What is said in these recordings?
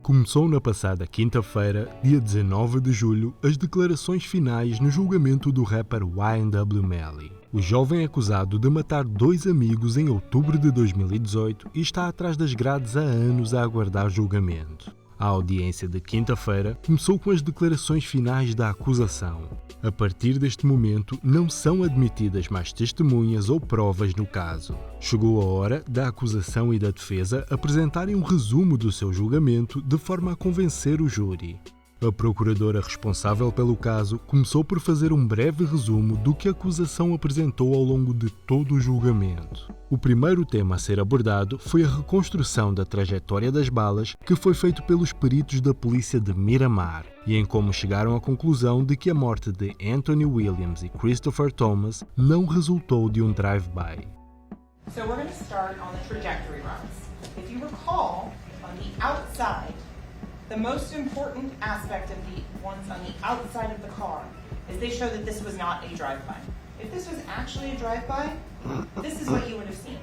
Começou na passada quinta-feira, dia 19 de julho, as declarações finais no julgamento do rapper YNW Melly. O jovem acusado de matar dois amigos em outubro de 2018 e está atrás das grades há anos a aguardar julgamento. A audiência de quinta-feira começou com as declarações finais da acusação. A partir deste momento, não são admitidas mais testemunhas ou provas no caso. Chegou a hora da acusação e da defesa apresentarem um resumo do seu julgamento de forma a convencer o júri. A procuradora responsável pelo caso começou por fazer um breve resumo do que a acusação apresentou ao longo de todo o julgamento. O primeiro tema a ser abordado foi a reconstrução da trajetória das balas que foi feito pelos peritos da polícia de Miramar e em como chegaram à conclusão de que a morte de Anthony Williams e Christopher Thomas não resultou de um drive-by. So we're going to start on the trajectory runs. If you recall, on the outside, the most important aspect of the ones on the outside of the car is they show that this was not a drive-by. If this was actually a drive-by, this is what you would have seen.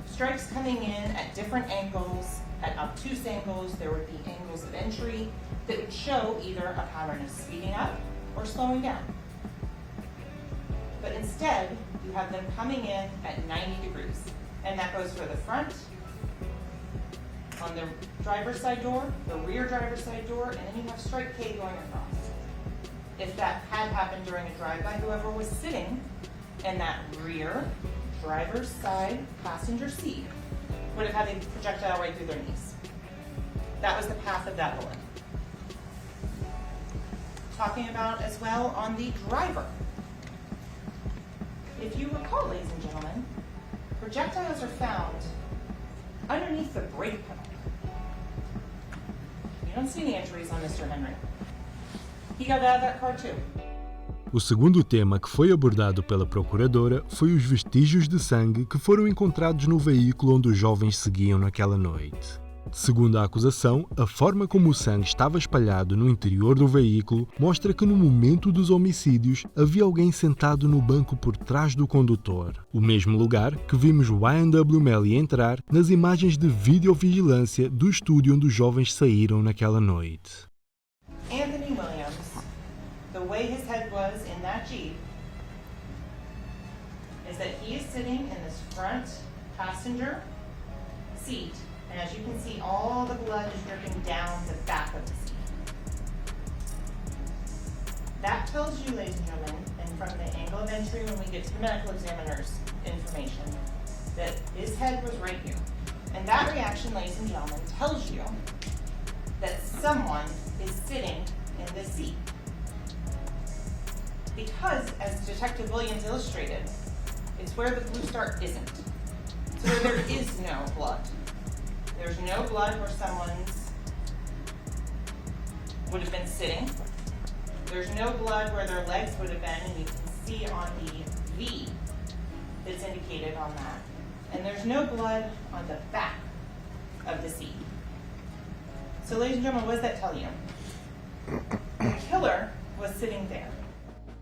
Strikes coming in at different angles, at obtuse angles. There would be angles of entry that would show either a pattern of speeding up or slowing down. But instead, you have them coming in at 90 degrees. And that goes for the front, on the driver's side door, the rear driver's side door, and then you have strike K going across. If that had happened during a drive-by, whoever was sitting in that rear driver's side passenger seat would have had a projectile right through their knees. That was the path of that bullet. Talking about as well on the driver. If you recall, ladies and gentlemen, projectiles are found underneath the brake pedal. You don't see any injuries on Mr. Henry. He got out of that car too. O segundo tema que foi abordado pela procuradora foi os vestígios de sangue que foram encontrados no veículo onde os jovens seguiam naquela noite. Segundo a acusação, a forma como o sangue estava espalhado no interior do veículo mostra que no momento dos homicídios havia alguém sentado no banco por trás do condutor, o mesmo lugar que vimos YNW Melly entrar nas imagens de videovigilância do estúdio onde os jovens saíram naquela noite. Anthony Williams, the way his head was in that Jeep is that he is sitting in this front passenger seat. And as you can see, all the blood is dripping down the back of the seat. That tells you, ladies and gentlemen, and from the angle of entry when we get to the medical examiner's information, that his head was right here. And that reaction, ladies and gentlemen, tells you that someone is sitting in this seat. Because, as Detective Williams illustrated, it's where the blue star isn't. So there is no blood. There's no blood where someone's would have been sitting. There's no blood where their legs would have been, and you can see on the V that's indicated on that. And there's no blood on the back of the seat. So, ladies and gentlemen, what does that tell you? The killer was sitting there.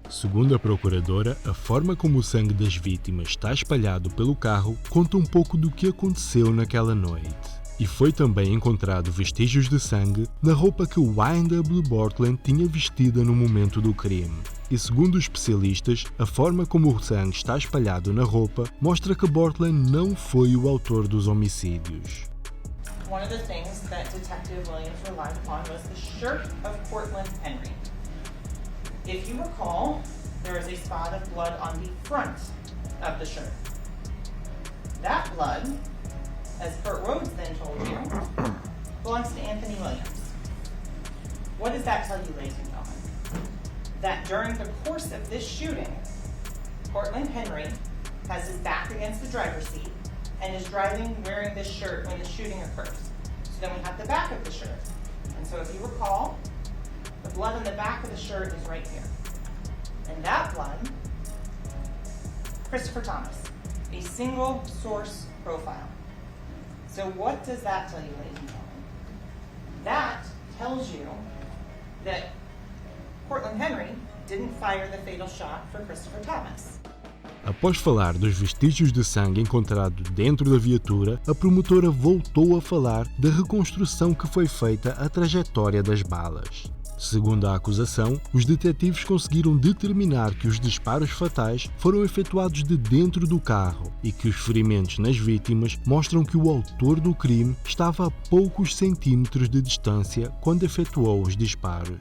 Segundo a procuradora, a forma como o sangue das vítimas está espalhado pelo carro conta um pouco do que aconteceu naquela noite. E foi também encontrado vestígios de sangue na roupa que o YNW Bortland tinha vestida no momento do crime. E segundo os especialistas, a forma como o sangue está espalhado na roupa mostra que Bortland não foi o autor dos homicídios. One of the things that Detective Williams relied upon was the shirt of Cortland Henry. If you recall, there is a spot of blood on the front of the shirt. That blood, as Kurt Rhodes then told you, belongs to Anthony Williams. What does that tell you, ladies and gentlemen? That during the course of this shooting, Cortland Henry has his back against the driver's seat and is driving wearing this shirt when the shooting occurs. So then we have the back of the shirt. And so if you recall, the blood on the back of the shirt is right here. And that blood, Christopher Thomas, a single source profile. So what does that tell you, ladies and gentlemen? That tells you that Cortland Henry didn't fire the fatal shot for Christopher Thomas. Após falar dos vestígios de sangue encontrado dentro da viatura, a promotora voltou a falar da reconstrução que foi feita à trajetória das balas. Segundo a acusação, os detetives conseguiram determinar que os disparos fatais foram efetuados de dentro do carro e que os ferimentos nas vítimas mostram que o autor do crime estava a poucos centímetros de distância quando efetuou os disparos.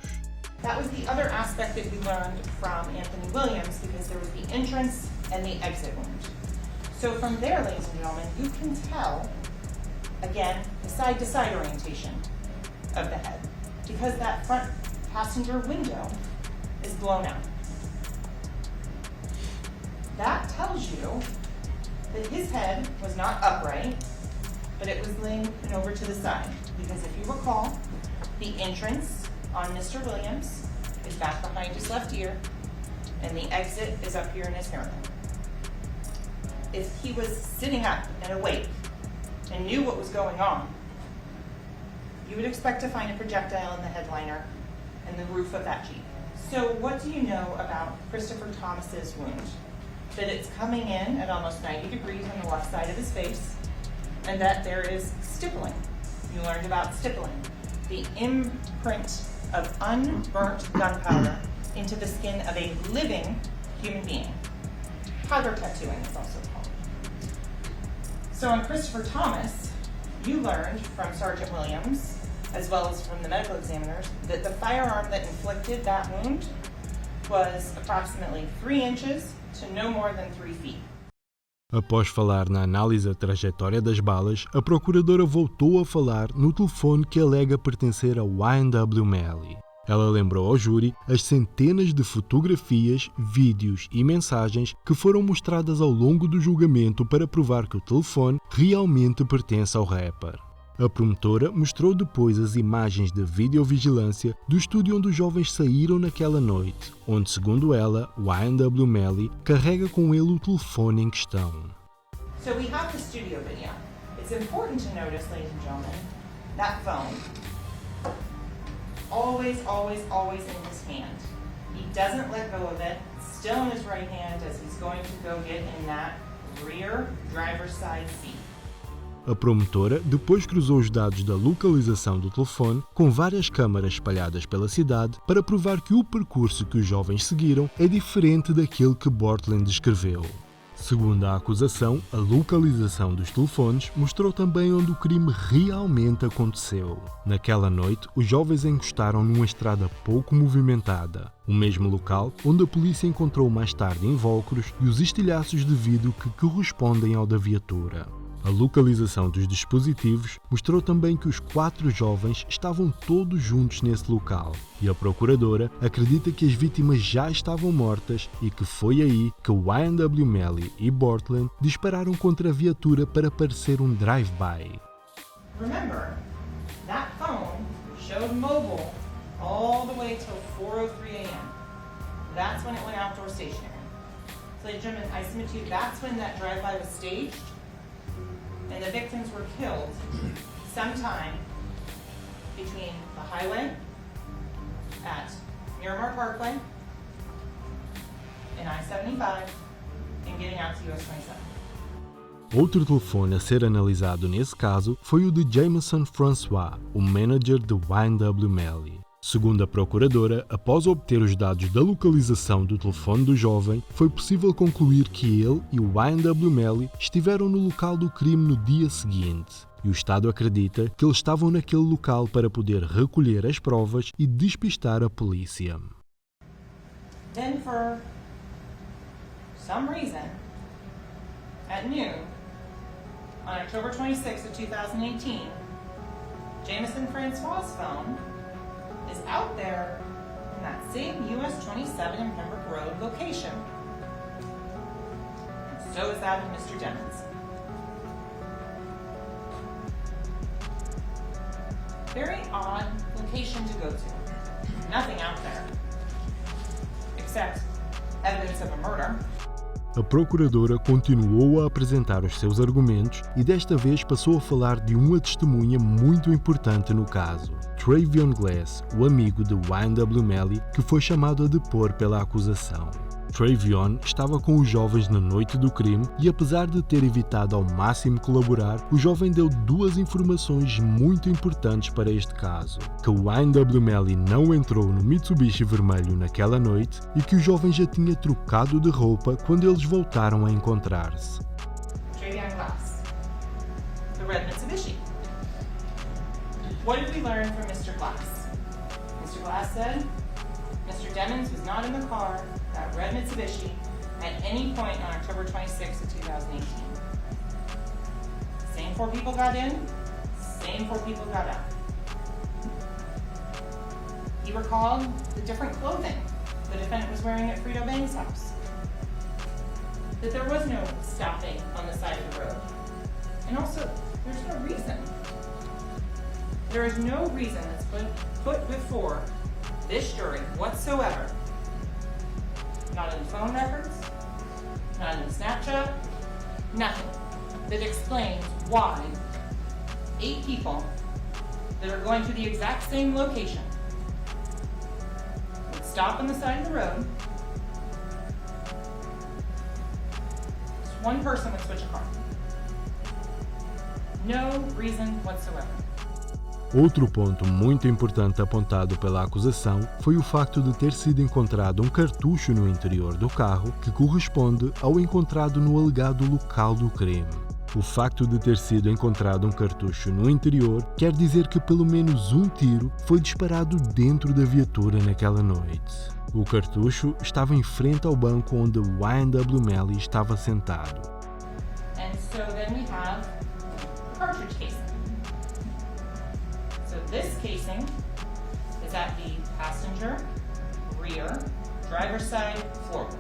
That was the other aspect that we learned from Anthony Williams, because there was the entrance and the exit wound. So from there, ladies and gentlemen, you can tell, again, the side-to-side orientation of the head, because that front passenger window is blown out. That tells you that his head was not upright, but it was laying over to the side, because if you recall, the entrance on Mr. Williams is back behind his left ear, and the exit is up here in his hairline. If he was sitting up and awake and knew what was going on, you would expect to find a projectile in the headliner and the roof of that Jeep. So what do you know about Christopher Thomas's wound? That it's coming in at almost 90 degrees on the left side of his face, and that there is stippling. You learned about stippling, the imprint of unburnt gunpowder into the skin of a living human being. Powder tattooing is also called. So on Christopher Thomas, you learned from Sergeant Williams, as well as from the medical examiners, that the firearm that inflicted that wound was approximately 3 inches to no more than 3 feet. Após falar na análise da trajetória das balas, a procuradora voltou a falar no telefone que alega pertencer ao Y&W Melly. Ela lembrou ao júri as centenas de fotografias, vídeos e mensagens que foram mostradas ao longo do julgamento para provar que o telefone realmente pertence ao rapper. A promotora mostrou depois as imagens de videovigilância do estúdio onde os jovens saíram naquela noite, onde, segundo ela, o Y&W Melly carrega com ele o telefone em questão. So we have the studio video. It's important to notice, ladies and gentlemen, that phone, always in his hand. He doesn't let go of it, still in his right hand as he's going to go get in that rear driver's side seat. A promotora depois cruzou os dados da localização do telefone com várias câmaras espalhadas pela cidade para provar que o percurso que os jovens seguiram é diferente daquele que Bortlen descreveu. Segundo a acusação, a localização dos telefones mostrou também onde o crime realmente aconteceu. Naquela noite, os jovens encostaram numa estrada pouco movimentada, o mesmo local onde a polícia encontrou mais tarde invólucros e os estilhaços de vidro que correspondem ao da viatura. A localização dos dispositivos mostrou também que os 4 jovens estavam todos juntos nesse local e a procuradora acredita que as vítimas já estavam mortas e que foi aí que o Y&W Melly e Bortlen dispararam contra a viatura para parecer um drive-by. Remember, that phone showed mobile all the way till 4:03 a.m. That's when it went outdoor stationary. So, ladies and gentlemen, I submit to you that's when that drive-by was staged. And the victims were killed sometime between the highway at Miramar Parkway and I-75 and getting out to US 27. Outro telefone a ser analisado nesse caso foi o de Jameson Francois, o manager de Y&W Melly. Segundo a procuradora, após obter os dados da localização do telefone do jovem, foi possível concluir que ele e o Y&W Melly estiveram no local do crime no dia seguinte. E o Estado acredita que eles estavam naquele local para poder recolher as provas e despistar a polícia. Then for some reason, at noon, on October 26th of 2018, Jameson Francois' phone is out there in that same US 27 in Pembroke Road location. And so is that of Mr. Demons. Very odd location to go to. Nothing out there. Except evidence of a murder. A procuradora continuou a apresentar os seus argumentos e desta vez passou a falar de uma testemunha muito importante no caso, Travion Glass, o amigo de Y&W Melly, que foi chamado a depor pela acusação. Travion estava com os jovens na noite do crime e, apesar de ter evitado ao máximo colaborar, o jovem deu duas informações muito importantes para este caso: que o Wayne O'Malley não entrou no Mitsubishi vermelho naquela noite e que o jovem já tinha trocado de roupa quando eles voltaram a encontrar-se. Travion Glass, the red Mitsubishi. What did we learn from Mr. Glass? Mr. Glass said Mr. Demons was not in the car, that red Mitsubishi, at any point on October 26th of 2018. Same 4 people got in, same 4 people got out. He recalled the different clothing the defendant was wearing at Frito Bang's house. That there was no stopping on the side of the road. And also, there's no reason. There is no reason that's put before this jury whatsoever. Not in the phone records, not in the Snapchat, nothing that explains why 8 people that are going to the exact same location would stop on the side of the road. Just one person would switch a car. No reason whatsoever. Outro ponto muito importante apontado pela acusação foi o facto de ter sido encontrado um cartucho no interior do carro que corresponde ao encontrado no alegado local do crime. O facto de ter sido encontrado um cartucho no interior quer dizer que pelo menos um tiro foi disparado dentro da viatura naquela noite. O cartucho estava em frente ao banco onde Wayne O'Malley estava sentado. And so then we have the cartridge casing. So this casing is at the passenger, rear, driver's side floorboard.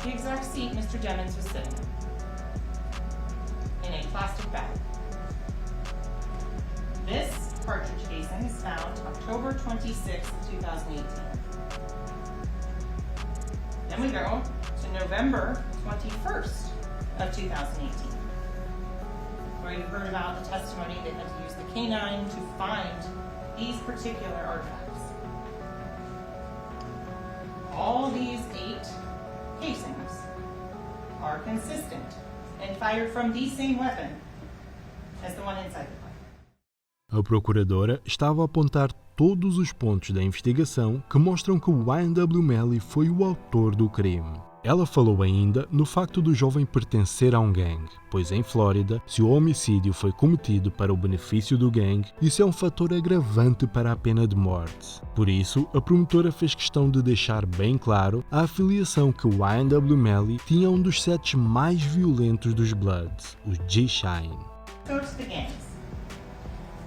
The exact seat Mr. Demons was sitting in a plastic bag. This cartridge casing is found October 26th, 2018. Then we go to November 21st of 2018. Where you heard about the testimony that had to use the canine to find these particular artifacts. All these 8 casings are consistent and fired from the same weapon as the one inside the car. A procuradora estava a apontar todos os pontos da investigação que mostram que Wayne O'Malley foi o autor do crime. Ela falou ainda no facto do jovem pertencer a um gangue, pois em Flórida, se o homicídio foi cometido para o benefício do gangue, isso é um fator agravante para a pena de morte. Por isso, a promotora fez questão de deixar bem claro a afiliação que Wayne O'Malley tinha a um dos sets mais violentos dos Bloods, os G-Shine. Go to the gangs.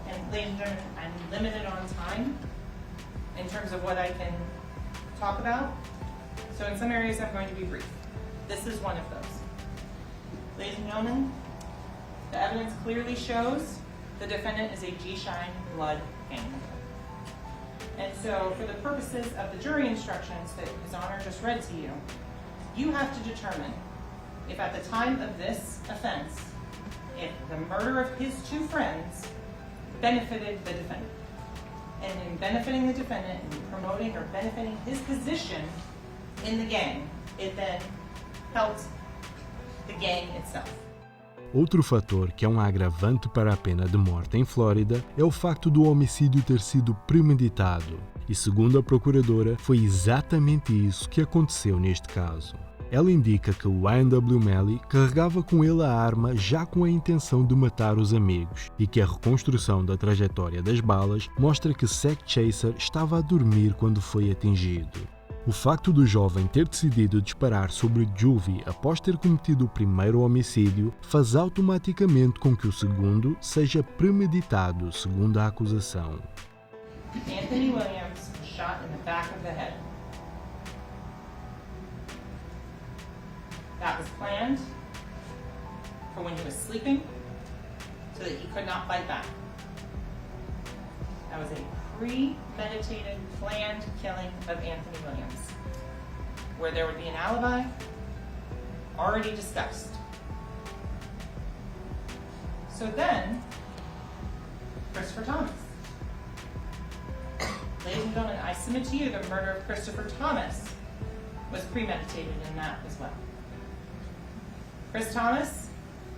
And ladies and gentlemen, I'm limited on time in terms of what I can talk about. So in some areas I'm going to be brief. This is one of those. Ladies and gentlemen, the evidence clearly shows the defendant is a G-Shine blood gang member. And so for the purposes of the jury instructions that His Honor just read to you, you have to determine if at the time of this offense, if the murder of his 2 friends benefited the defendant. And in benefiting the defendant and promoting or benefiting his position in the gang, it then helped the gang itself. Outro fator que é um agravante para a pena de morte em Flórida é o facto do homicídio ter sido premeditado. E segundo a procuradora, foi exatamente isso que aconteceu neste caso. Ela indica que Wayne O'Malley carregava com ele a arma já com a intenção de matar os amigos e que a reconstrução da trajetória das balas mostra que Zack Chaser estava a dormir quando foi atingido. O facto do jovem ter decidido disparar sobre Juvie após ter cometido o primeiro homicídio faz automaticamente com que o segundo seja premeditado, segundo a acusação. Anthony Williams was shot in the back of the head. That was planned for when he was sleeping so that he could not fight back. That was a premeditated, planned killing of Anthony Williams, where there would be an alibi already discussed. So then, Christopher Thomas. Ladies and gentlemen, I submit to you the murder of Christopher Thomas was premeditated in that as well. Chris Thomas,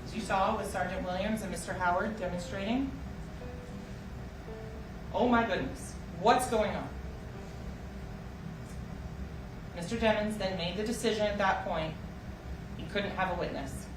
as you saw with Sergeant Williams and Mr. Howard demonstrating, oh my goodness, what's going on? Mr. Demmons then made the decision at that point he couldn't have a witness.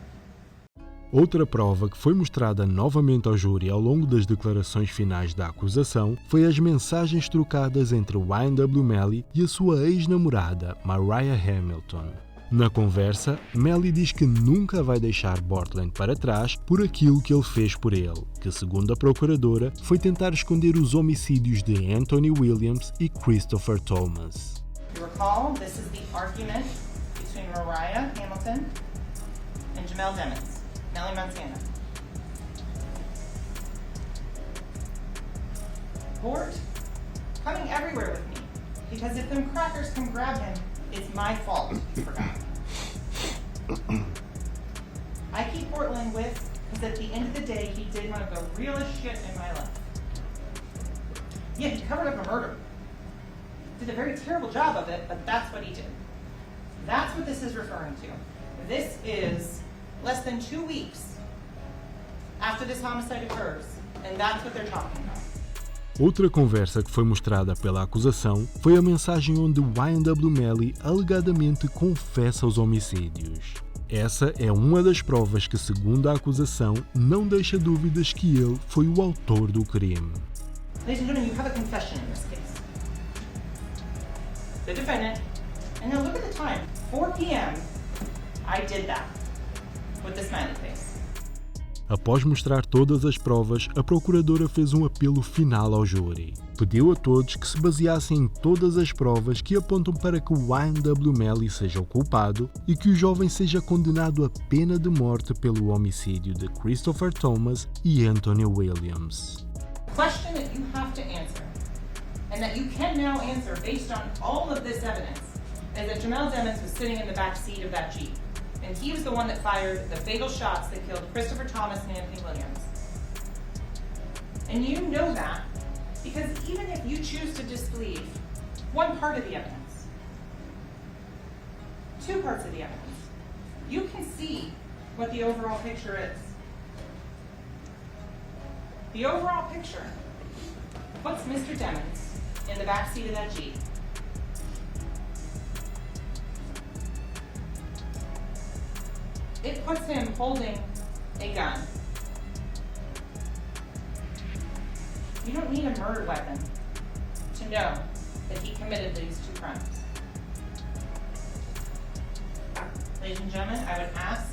Outra prova que foi mostrada novamente ao júri ao longo das declarações finais da acusação foi as mensagens trocadas entre YNW Melly e a sua ex-namorada, Mariah Hamilton. Na conversa, Melly diz que nunca vai deixar Bortland para trás por aquilo que ele fez por ele, que, segundo a procuradora, foi tentar esconder os homicídios de Anthony Williams e Christopher Thomas. You recall, this is the argument between Mariah Hamilton and Jamel Demmons, Melly Montana. Bort coming everywhere with me, because if them crackers come grab him, it's my fault he forgot. I keep Portland with, because at the end of the day, he did one of the realest shit in my life. Yeah, he covered up a murder. Did a very terrible job of it, but that's what he did. That's what this is referring to. This is less than 2 weeks after this homicide occurs, and that's what they're talking about. Outra conversa que foi mostrada pela acusação foi a mensagem onde YNW Melly alegadamente confessa os homicídios. Essa é uma das provas que, segundo a acusação, não deixa dúvidas que ele foi o autor do crime. Ladies and gentlemen, you have a confession in this case. The defendant, and now look at the time, 4 p.m., I did that, with the smiley face. Após mostrar todas as provas, a procuradora fez um apelo final ao júri. Pediu a todos que se baseassem em todas as provas que apontam para que o YNW Melly seja o culpado e que o jovem seja condenado à pena de morte pelo homicídio de Christopher Thomas e Anthony Williams. Question that you have to answer, and that you can now answer based on all of this evidence, is that Jamel Demmons was sitting in the back seat of that Jeep. And he was the one that fired the fatal shots that killed Christopher Thomas and Anthony Williams. And you know that because even if you choose to disbelieve one part of the evidence, 2 parts of the evidence, you can see what the overall picture is. The overall picture puts Mr. Demmons in the back seat of that Jeep. It puts him holding a gun. You don't need a murder weapon to know that he committed these 2 crimes. Ladies and gentlemen, I would ask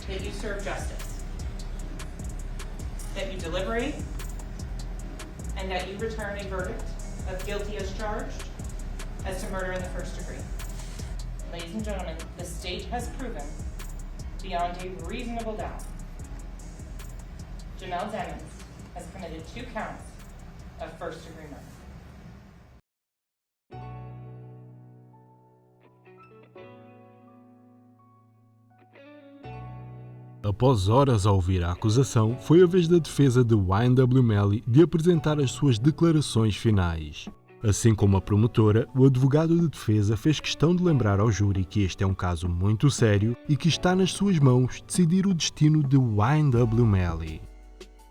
that you serve justice, that you deliberate, and that you return a verdict of guilty as charged as to murder in the 1st degree. Ladies and gentlemen, the state has proven, beyond a reasonable doubt, Jamel Demmons has committed 2 counts of 1st-degree murder. Após horas a ouvir a acusação, foi a vez da defesa de YNW Melly de apresentar as suas declarações finais. Assim como a promotora, o advogado de defesa fez questão de lembrar ao júri que este é um caso muito sério e que está nas suas mãos decidir o destino de YNW Melly.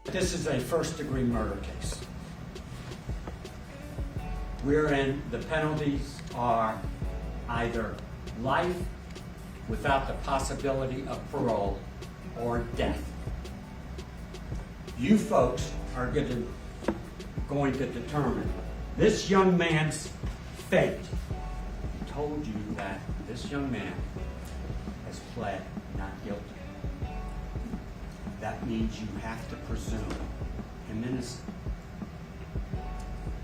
This is a first-degree murder case. Wherein the penalties are either life without the possibility of parole or death. You folks are going to determine this young man's fate. He told you that this young man has pled not guilty. That means you have to presume him innocent.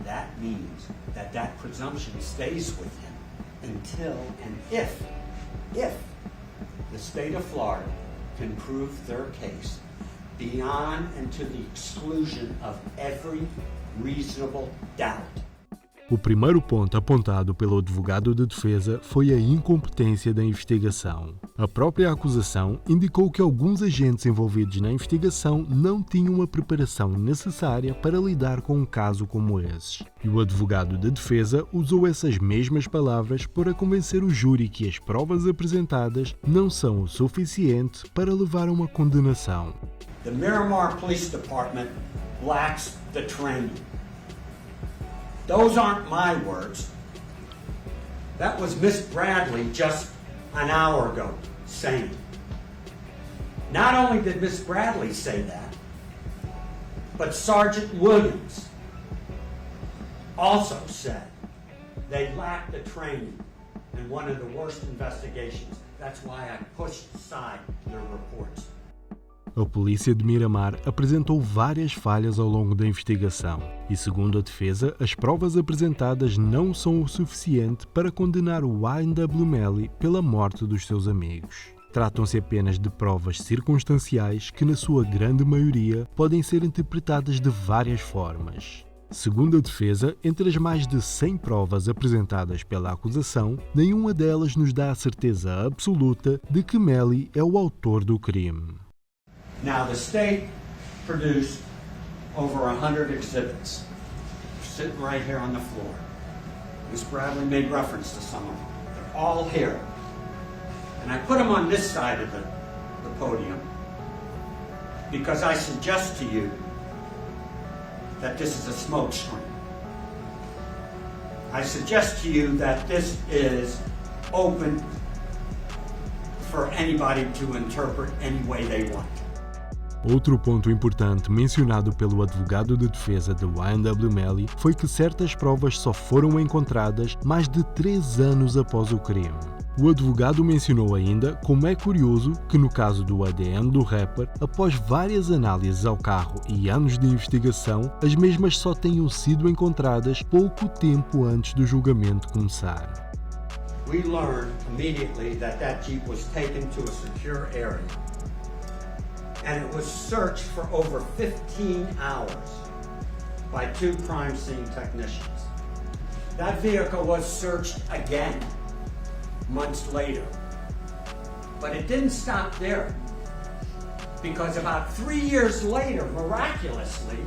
That means that that presumption stays with him until and if the state of Florida can prove their case beyond and to the exclusion of every reasonable doubt. O primeiro ponto apontado pelo advogado de defesa foi a incompetência da investigação. A própria acusação indicou que alguns agentes envolvidos na investigação não tinham a preparação necessária para lidar com um caso como esse. E o advogado de defesa usou essas mesmas palavras para convencer o júri que as provas apresentadas não são o suficiente para levar a uma condenação. The Miramar Police Department lacks the training. Those aren't my words. That was Miss Bradley just an hour ago saying. Not only did Miss Bradley say that, but Sergeant Williams also said they lack the training in one of the worst investigations. That's why I pushed aside their reports. A polícia de Miramar apresentou várias falhas ao longo da investigação e, segundo a defesa, as provas apresentadas não são o suficiente para condenar o A&W Melly pela morte dos seus amigos. Tratam-se apenas de provas circunstanciais que, na sua grande maioria, podem ser interpretadas de várias formas. Segundo a defesa, entre as mais de 100 provas apresentadas pela acusação, nenhuma delas nos dá a certeza absoluta de que Melly é o autor do crime. Now, the state produced over 100 exhibits sitting right here on the floor. Ms. Bradley made reference to some of them. They're all here. And I put them on this side of the podium because I suggest to you that this is a smoke screen. I suggest to you that this is open for anybody to interpret any way they want. Outro ponto importante mencionado pelo advogado de defesa de A&W Melly foi que certas provas só foram encontradas mais de 3 anos após o crime. O advogado mencionou ainda como é curioso que, no caso do ADN do rapper, após várias análises ao carro e anos de investigação, as mesmas só tenham sido encontradas pouco tempo antes do julgamento começar. We learned immediately that Jeep was taken to a secure area. And it was searched for over 15 hours by 2 crime scene technicians. That vehicle was searched again months later. But it didn't stop there, because about 3 years later, miraculously,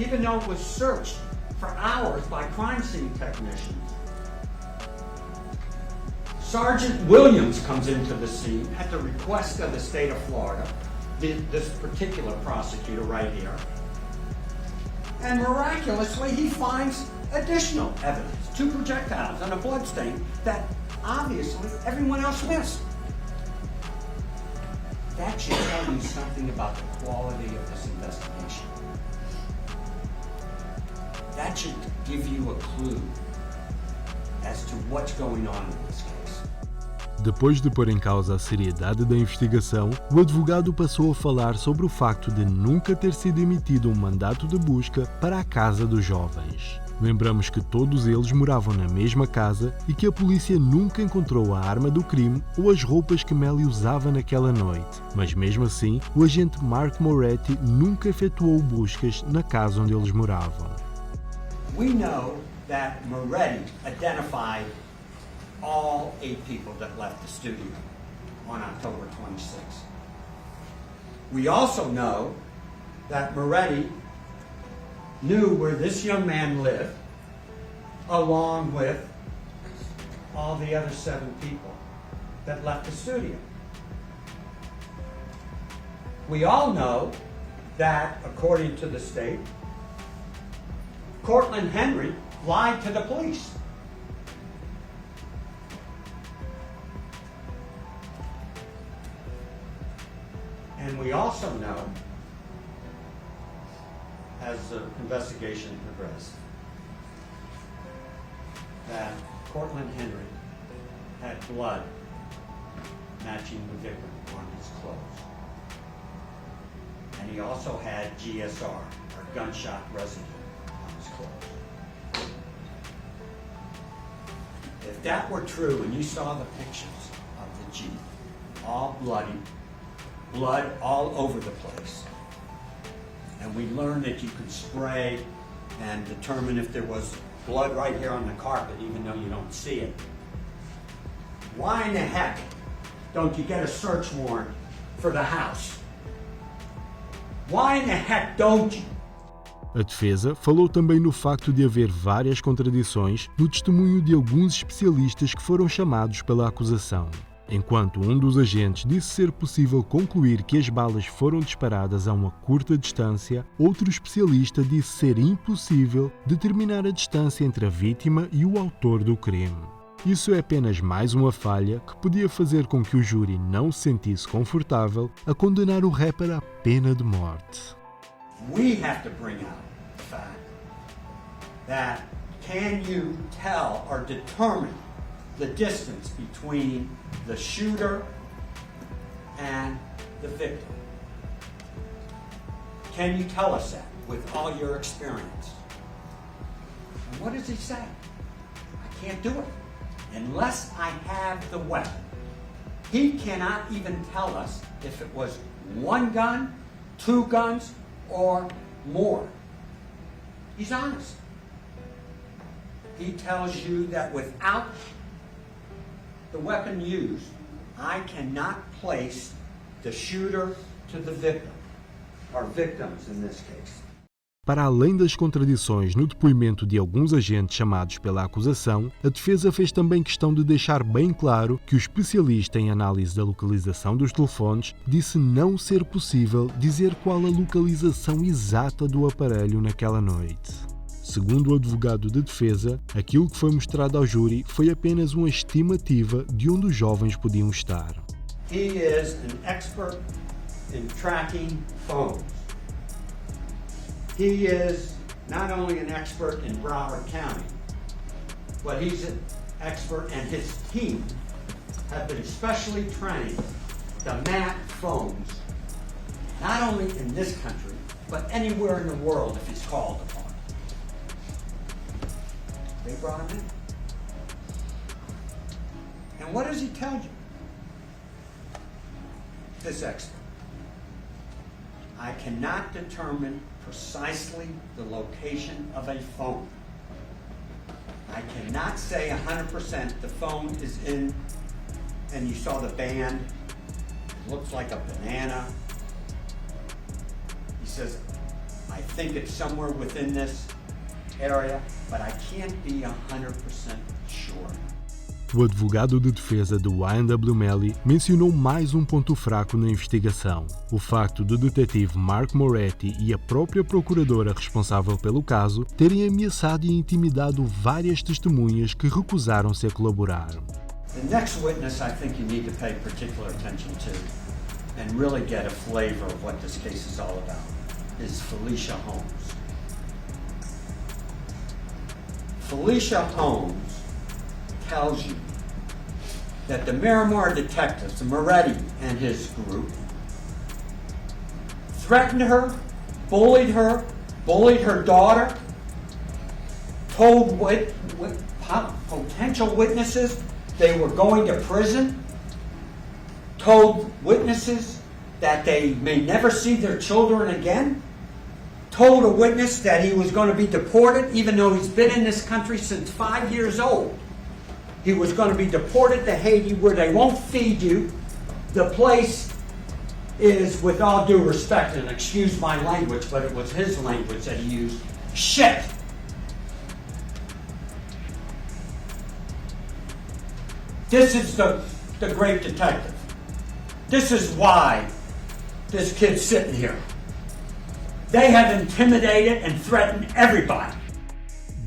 even though it was searched for hours by crime scene technicians, Sergeant Williams comes into the scene at the request of the state of Florida, this particular prosecutor right here, and miraculously he finds additional evidence, 2 projectiles and a bloodstain that obviously everyone else missed. That should tell you something about the quality of this investigation. That should give you a clue as to what's going on in this case. Depois de pôr em causa a seriedade da investigação, o advogado passou a falar sobre o facto de nunca ter sido emitido um mandato de busca para a casa dos jovens. Lembramos que todos eles moravam na mesma casa e que a polícia nunca encontrou a arma do crime ou as roupas que Melly usava naquela noite, mas mesmo assim, o agente Mark Moretti nunca efetuou buscas na casa onde eles moravam. We know that Moretti identified all 8 people that left the studio on October 26th. We also know that Moretti knew where this young man lived, along with all the other 7 people that left the studio. We all know that, according to the state, Cortland Henry lied to the police. And we also know, as the investigation progressed, that Cortland Henry had blood matching the victim on his clothes. And he also had GSR, or gunshot residue, on his clothes. If that were true, and you saw the pictures of the Jeep, all bloody, blood all over the place, and we learned that you could spray and determine if there was blood right here on the carpet, even though you don't see it. Why in the heck don't you get a search warrant for the house? Why in the heck don't you? A defesa falou também no facto de haver várias contradições no testemunho de alguns especialistas que foram chamados pela acusação. Enquanto um dos agentes disse ser possível concluir que as balas foram disparadas a uma curta distância, outro especialista disse ser impossível determinar a distância entre a vítima e o autor do crime. Isso é apenas mais uma falha que podia fazer com que o júri não se sentisse confortável a condenar o rapper à pena de morte. We have to bring out the fact that can you tell or determine the distance between the shooter and the victim? Can you tell us that with all your experience? And what does he say? I can't do it unless I have the weapon. He cannot even tell us if it was one gun, two guns, or more. He's honest. He tells you that without the weapon used, I cannot place the shooter to the victim, or victims in this case. Para além das contradições no depoimento de alguns agentes chamados pela acusação, a defesa fez também questão de deixar bem claro que o especialista em análise da localização dos telefones disse não ser possível dizer qual a localização exata do aparelho naquela noite. Segundo o advogado de defesa, aquilo que foi mostrado ao júri foi apenas uma estimativa de onde os jovens podiam estar. He is an expert in tracking phones. He is not only an expert in Broward County, but he's an expert, and his team have been specially trained to map phones, not only in this country, but anywhere in the world if he's called upon. They brought him in. And what does he tell you? This expert. I cannot determine precisely the location of a phone. I cannot say 100% the phone is in, and you saw the band, looks like a banana. He says, I think it's somewhere within this area, but I can't be 100% sure. O advogado de defesa de Y.W. Melly mencionou mais um ponto fraco na investigação: o facto do detetive Mark Moretti e a própria procuradora responsável pelo caso terem ameaçado e intimidado várias testemunhas que recusaram-se a colaborar. The next witness I think you need to pay particular attention to and really get a flavor of what this case is all about is Felicia Holmes. Felicia Holmes tells you that the Miramar detectives, Moretti and his group, threatened her, bullied her daughter, told potential witnesses they were going to prison, told witnesses that they may never see their children again, told a witness that he was going to be deported even though he's been in this country since 5 years old. He was going to be deported to Haiti where they won't feed you. The place is, with all due respect, and excuse my language, but it was his language that he used, shit. This is the great detective. This is why this kid's sitting here. They have intimidated and threatened everybody.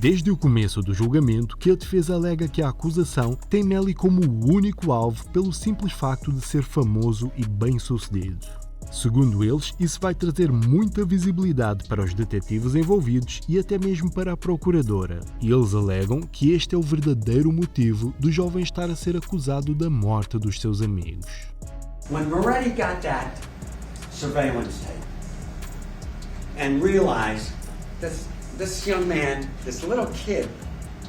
Desde o começo do julgamento que a defesa alega que a acusação tem Melly como o único alvo pelo simples facto de ser famoso e bem-sucedido. Segundo eles, isso vai trazer muita visibilidade para os detetives envolvidos e até mesmo para a procuradora. E eles alegam que este é o verdadeiro motivo do jovem estar a ser acusado da morte dos seus amigos. When Moretti got that surveillance tape and realized this young man, this little kid,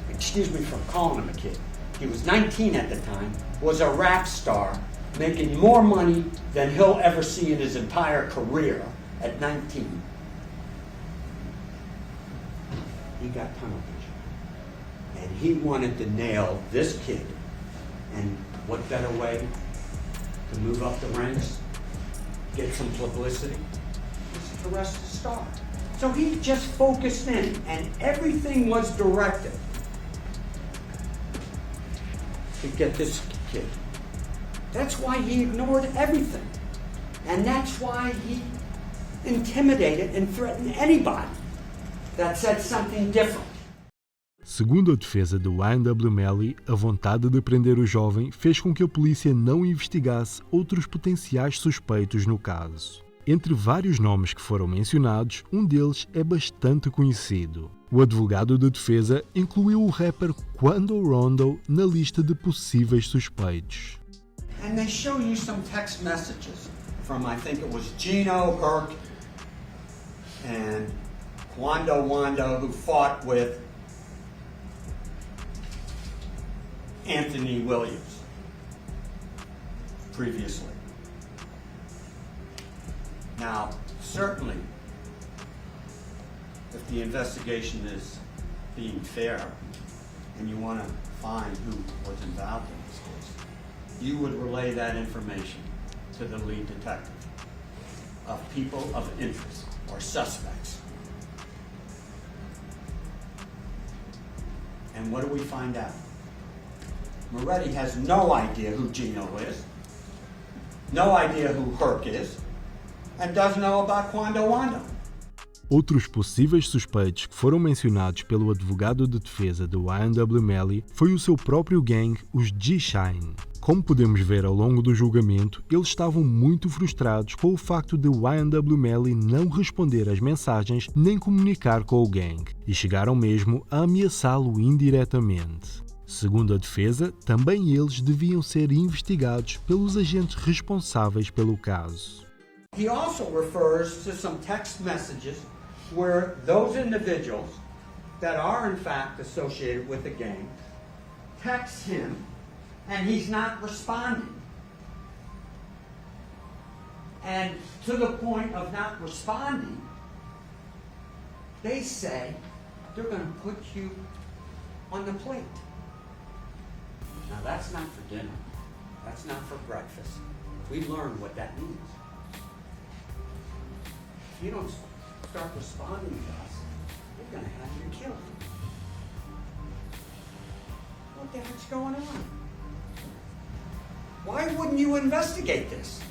excuse me for calling him a kid, he was 19 at the time, was a rap star, making more money than he'll ever see in his entire career at 19. He got tunnel vision. And he wanted to nail this kid. And what better way to move up the ranks, get some publicity, is to arrest the star. So he just focused in, and everything was directed to get this kid. That's why he ignored everything. And that's why he intimidated and threatened anybody that said something different. Segundo a defesa de Y.N.W. Melly, a vontade de prender o jovem fez com que a polícia não investigasse outros potenciais suspeitos no caso. Entre vários nomes que foram mencionados, um deles é bastante conhecido. O advogado de defesa incluiu o rapper Quando Rondo na lista de possíveis suspeitos. And they show you some text messages from, I think it was Gino, Herc, and Quando Wando, who fought with Anthony Williams previously. Now, certainly, if the investigation is being fair and you want to find who was involved in this case, you would relay that information to the lead detective of people of interest or suspects. And what do we find out? Moretti has no idea who Gino is, no idea who Herc is, and doesn't know about Quando Wando. Outros possíveis suspeitos que foram mencionados pelo advogado de defesa de Y.N.W. Melly foi o seu próprio gang, os G-Shine. Como podemos ver ao longo do julgamento, eles estavam muito frustrados com o facto de Y.N.W. Melly não responder às mensagens nem comunicar com o gang, e chegaram mesmo a ameaçá-lo indiretamente. Segundo a defesa, também eles deviam ser investigados pelos agentes responsáveis pelo caso. He also refers to some text messages where those individuals that are in fact associated with the gang text him and he's not responding. And to the point of not responding, they say they're going to put you on the plate. Now that's not for dinner. That's not for breakfast. We learned what that means. If you don't start responding to us, we're going to have you killed. What the heck's going on? Why wouldn't you investigate this?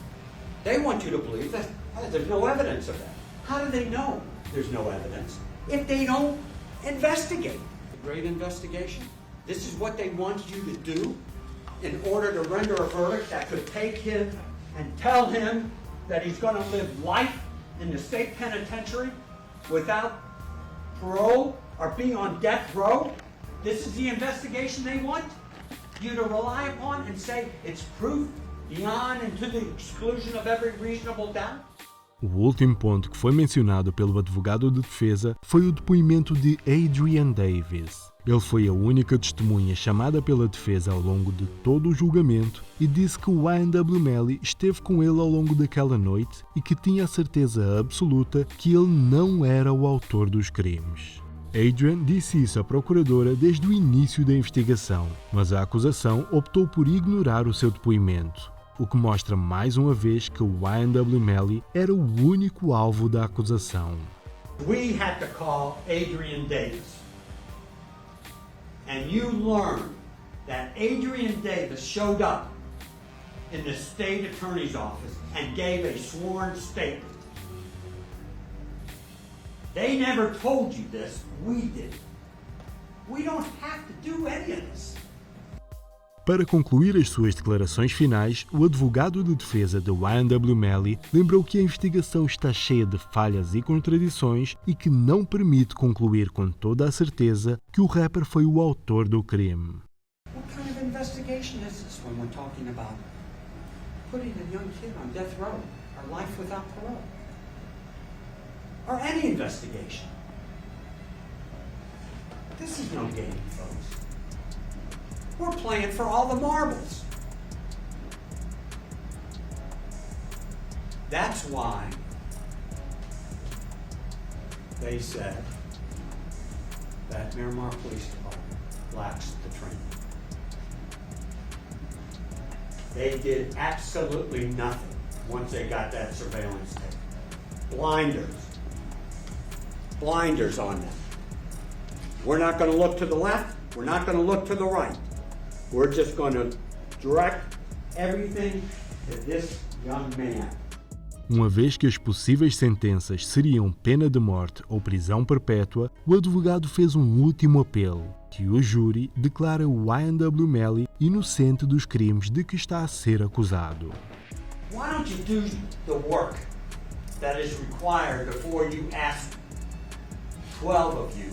They want you to believe that there's no evidence of that. How do they know there's no evidence if they don't investigate? A great investigation? This is what they want you to do in order to render a verdict that could take him and tell him that he's going to live life in the state penitentiary without parole or being on death row? This is the investigation they want you to rely upon and say it's proof beyond and to the exclusion of every reasonable doubt? O último ponto que foi mencionado pelo advogado de defesa foi o depoimento de Adrian Davis. Ele foi a única testemunha chamada pela defesa ao longo de todo o julgamento e disse que o Y.N.W. Melly esteve com ele ao longo daquela noite e que tinha a certeza absoluta que ele não era o autor dos crimes. Adrian disse isso à procuradora desde o início da investigação, mas a acusação optou por ignorar o seu depoimento, o que mostra mais uma vez que o Y.N.W. Melly era o único alvo da acusação. We had to call Adrian Davis. And you learned that Adrian Davis showed up in the state attorney's office and gave a sworn statement. They never told you this, we did. We don't have to do any of this. Para concluir as suas declarações finais, o advogado de defesa de Y.N.W. Melly lembrou que a investigação está cheia de falhas e contradições e que não permite concluir com toda a certeza que o rapper foi o autor do crime. What kind of investigation is this when we're talking about putting a young kid on death row or life without parole? Or any investigation? This is no game, folks. We're playing for all the marbles. That's why they said that Miramar Police Department lacks the training. They did absolutely nothing once they got that surveillance tape. Blinders on them. We're not going to look to the left. We're not going to look to the right. We're just going to direct everything to this young man. Uma vez que as possíveis sentenças seriam pena de morte ou prisão perpétua, o advogado fez um último apelo, que o júri declara o YNW Melly inocente dos crimes de que está a ser acusado. Why don't you do the work that is required before you ask 12 of you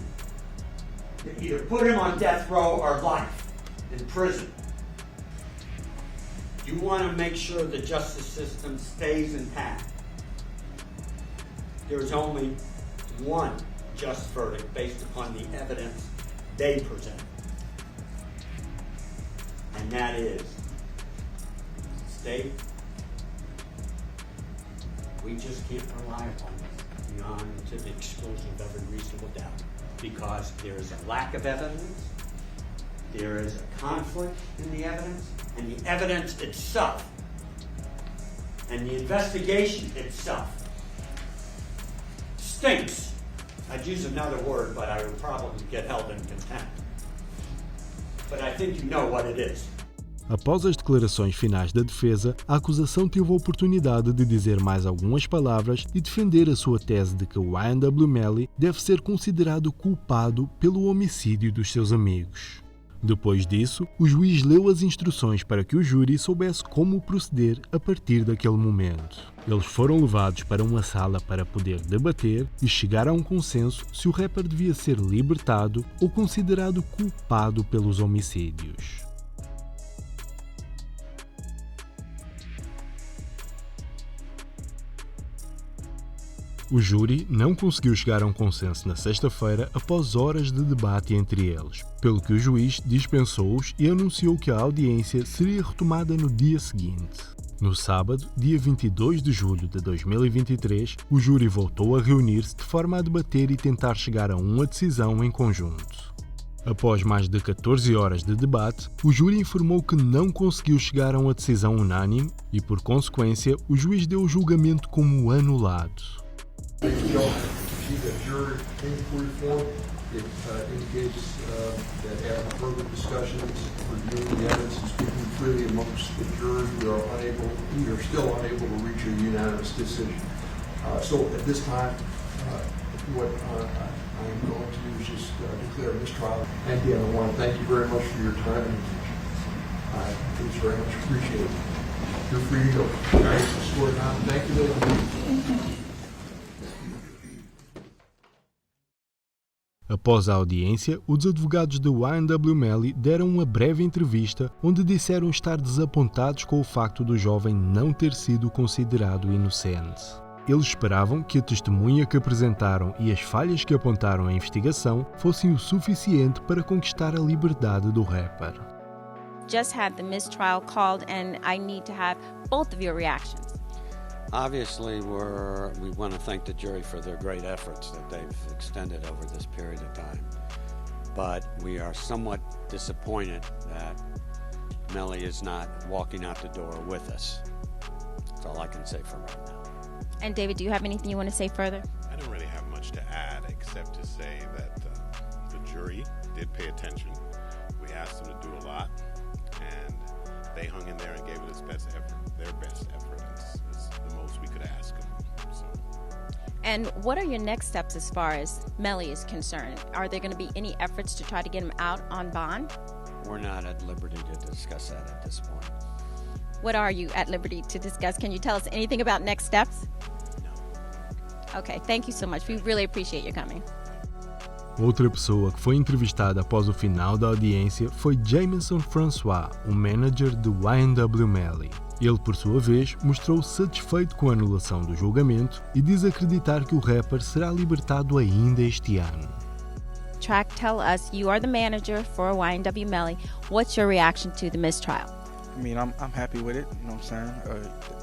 to either put him on death row or life in prison? You want to make sure the justice system stays intact. There's only one just verdict based upon the evidence they present. And that is, state, we just can't rely upon this beyond to the exclusion of every reasonable doubt, because there is a lack of evidence, there is a conflict in the evidence, and the evidence itself, and the investigation itself, stinks. I'd use another word, but I would probably get held in contempt. But I think you know what it is. Após as declarações finais da defesa, a acusação teve a oportunidade de dizer mais algumas palavras e defender a sua tese de que o YNW Melly deve ser considerado culpado pelo homicídio dos seus amigos. Depois disso, o juiz leu as instruções para que o júri soubesse como proceder a partir daquele momento. Eles foram levados para uma sala para poder debater e chegar a um consenso se o rapper devia ser libertado ou considerado culpado pelos homicídios. O júri não conseguiu chegar a um consenso na sexta-feira após horas de debate entre eles, pelo que o juiz dispensou-os e anunciou que a audiência seria retomada no dia seguinte. No sábado, dia 22 de julho de 2023, o júri voltou a reunir-se de forma a debater e tentar chegar a uma decisão em conjunto. Após mais de 14 horas de debate, o júri informou que não conseguiu chegar a uma decisão unânime e, por consequência, o juiz deu o julgamento como anulado. The jury inquiry form, it indicates that after further discussions, reviewing the evidence and speaking freely amongst the jury, we are still unable to reach a unanimous decision. So at this time, what I am going to do is just declare a mistrial. And again, I want to thank you very much for your time and attention. It's very much appreciated. You're free to go. Thank you, ladies and gentlemen. Após a audiência, os advogados de YNW Melly deram uma breve entrevista onde disseram estar desapontados com o facto do jovem não ter sido considerado inocente. Eles esperavam que a testemunha que apresentaram e as falhas que apontaram à investigação fossem o suficiente para conquistar a liberdade do rapper. Just had the mistrial called and I need to have both of your reactions. Obviously, we want to thank the jury for their great efforts that they've extended over this period of time. But we are somewhat disappointed that Melly is not walking out the door with us. That's all I can say for right now. And David, do you have anything you want to say further? I don't really have much to add except to say that the jury did pay attention. We asked them to do a lot, and they hung in there and gave it its best effort, their best effort. It's the most we could ask them. So. And what are your next steps as far as Melly is concerned? Are there going to be any efforts to try to get him out on bond? We're not at liberty to discuss that at this point. What are you at liberty to discuss? Can you tell us anything about next steps? No. Okay, thank you so much. We really appreciate you coming. Outra pessoa que foi entrevistada após o final da audiência foi Jameson Francois, o manager de YNW Melly. Ele, por sua vez, mostrou-se satisfeito com a anulação do julgamento e diz acreditar que o rapper será libertado ainda este ano. Track, tell us, you are the manager for YNW Melly. What's your reaction to the mistrial? I mean, I'm happy with it, you know what I'm saying?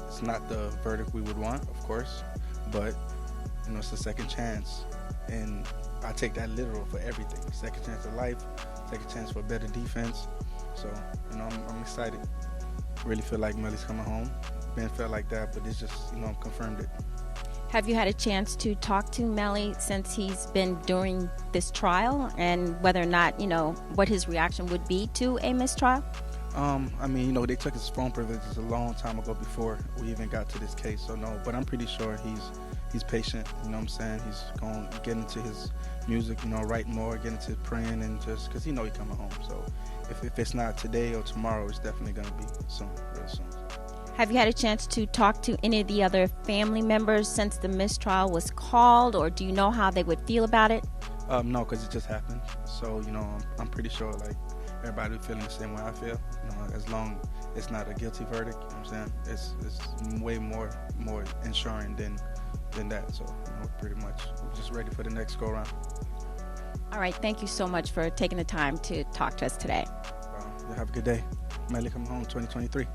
It's not the verdict we would want, of course, but, it's a second chance. and I take that literal for everything. Second chance of life, second chance for better defense. So, you know, I'm excited. Really feel like Melly's coming home. Ben felt like that, but it's just, you know, confirmed it. Have you had a chance to talk to Melly since he's been during this trial, and whether or not, you know, what his reaction would be to a mistrial? I mean, you know, they took his phone privileges a long time ago before we even got to this case, so no, but I'm pretty sure he's patient, you know what I'm saying? He's going to get into his music, you know, write more, get into praying, and just, because he know he's coming home, so if it's not today or tomorrow, it's definitely going to be soon, real soon. Have you had a chance to talk to any of the other family members since the mistrial was called, or do you know how they would feel about it? No, because it just happened, so, you know, I'm pretty sure, like, everybody feeling the same way I feel, you know, as long as it's not a guilty verdict, you know what I'm saying? It's way more ensuring than that, so, you know, pretty much we're just ready for the next go round. All right, thank you so much for taking the time to talk to us today. You have a good day. Melly coming home 2023.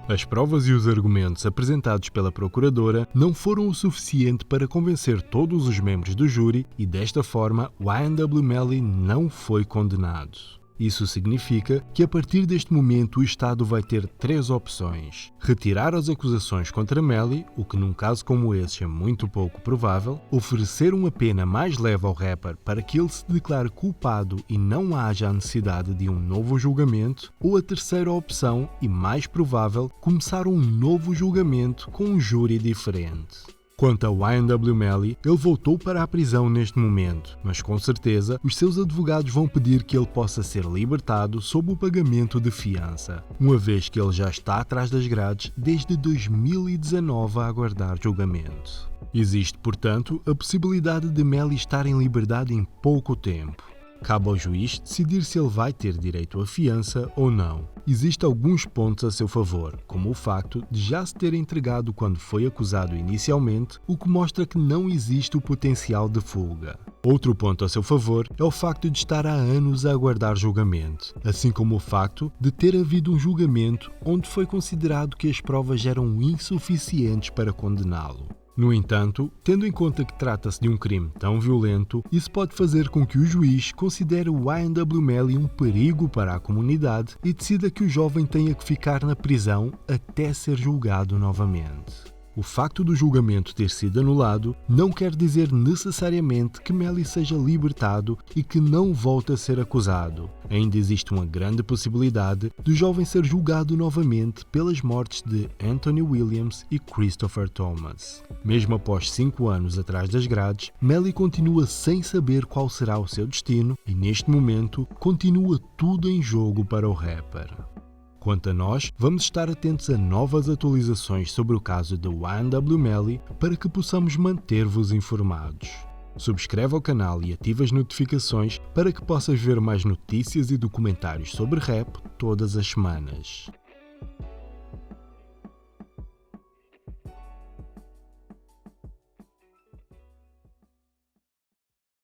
As provas e os argumentos apresentados pela procuradora não foram o suficiente para convencer todos os membros do júri e, desta forma, YNW Melly não foi condenado. Isso significa que, a partir deste momento, o Estado vai ter 3 opções: retirar as acusações contra Melly, o que num caso como esse é muito pouco provável, oferecer uma pena mais leve ao rapper para que ele se declare culpado e não haja a necessidade de um novo julgamento, ou a terceira opção, e mais provável, começar um novo julgamento com um júri diferente. Quanto a YNW Melly, ele voltou para a prisão neste momento, mas com certeza os seus advogados vão pedir que ele possa ser libertado sob o pagamento de fiança, uma vez que ele já está atrás das grades desde 2019 a aguardar julgamento. Existe, portanto, a possibilidade de Melly estar em liberdade em pouco tempo. Cabe ao juiz decidir se ele vai ter direito à fiança ou não. Existem alguns pontos a seu favor, como o facto de já se ter entregado quando foi acusado inicialmente, o que mostra que não existe o potencial de fuga. Outro ponto a seu favor é o facto de estar há anos a aguardar julgamento, assim como o facto de ter havido um julgamento onde foi considerado que as provas eram insuficientes para condená-lo. No entanto, tendo em conta que trata-se de um crime tão violento, isso pode fazer com que o juiz considere o YNW Melly um perigo para a comunidade e decida que o jovem tenha que ficar na prisão até ser julgado novamente. O facto do julgamento ter sido anulado não quer dizer necessariamente que Melly seja libertado e que não volte a ser acusado. Ainda existe uma grande possibilidade do jovem ser julgado novamente pelas mortes de Anthony Williams e Christopher Thomas. Mesmo após 5 anos atrás das grades, Melly continua sem saber qual será o seu destino e, neste momento, continua tudo em jogo para o rapper. Quanto a nós, vamos estar atentos a novas atualizações sobre o caso de YNW Melly para que possamos manter-vos informados. Subscreve ao canal e ative as notificações para que possas ver mais notícias e documentários sobre rap todas as semanas.